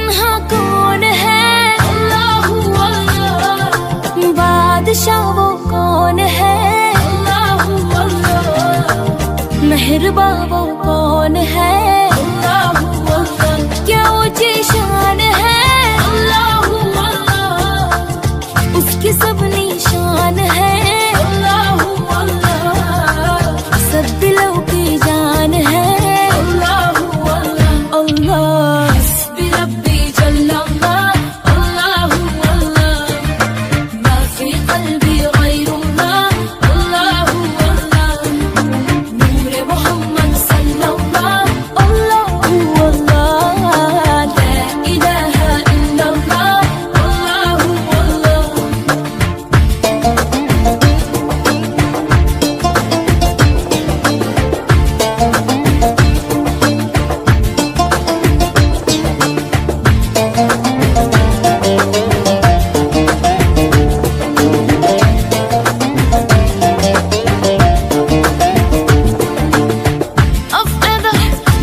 तन्हा कौन है? अल्लाह अल्लाह। बादशाह वो कौन है? अल्लाह अल्लाह। मेहरबा वो कौन है? अल्लाह अल्लाह। क्या ऊंची शान है? अल्लाह अल्लाह। उसकी सब निशान है? अल्लाह अल्लाह। सब दिलों की जान है? अल्लाह अल्लाह। अल्लाह हस्बी रब्बी जल्लल्लाह। अल्लाह अल्लाह। मा फी क़ल्बी गैरुल्लाह। अल्लाह अल्लाह। नूर मोहम्मद सल्लल्लाह। अल्लाह अल्लाह। ला इलाहा इल्लल्लाह। अल्लाह अल्लाह। अफ़क़द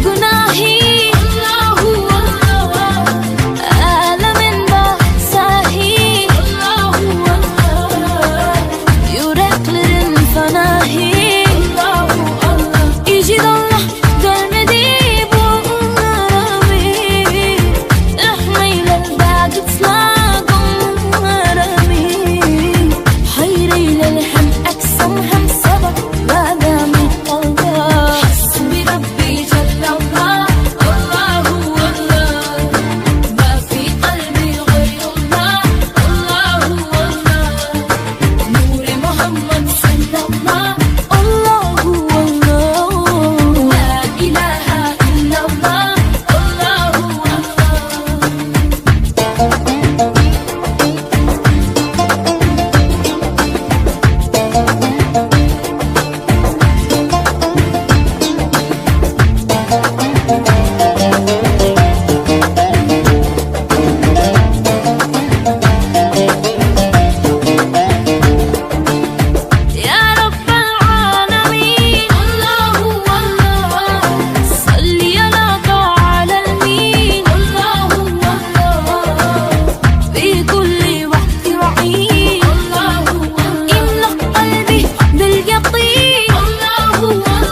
गुनाही। अल्लाह अल्लाह। आलमिन बासाही। अल्लाह अल्लाह। yüreklerin fanahi. Allahu Allah. İcid Allah görmedi bunları. Rahmeyle bağışla gönlümü. Hayreyle hem aksam hem sabah badami Allah. Hasbi Rabbi Cellallah. Allahu Allah. Ma fi qalbi gayrullah. Allahu Allah. Nur Muhammad sallallahu. Allahu Allah. La ilaha illallah. Allahu Allah. يا رب العالمين. الله الله. صلي على طه العالمين. الله الله. في كل وقت وحين. الله الله. املأ قلبي باليقين. الله الله.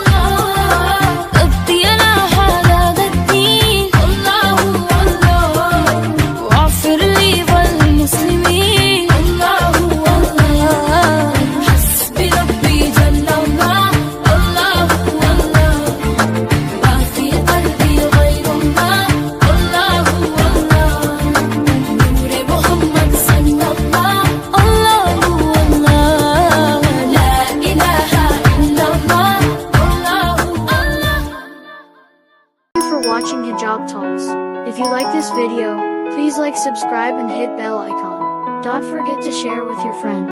ابقي على هذا الدين. الله الله. واغفر لي والمسلمين. الله الله. حسبي ربي جل الله. الله الله. ما في قلبي غير الله. الله الله. نور محمد صلى الله. الله الله. لا إله إلا الله. الله الله. Thank you for watching Hijab Talks. If you like this video, please like, subscribe and hit bell icon. Don't forget to share with your friends.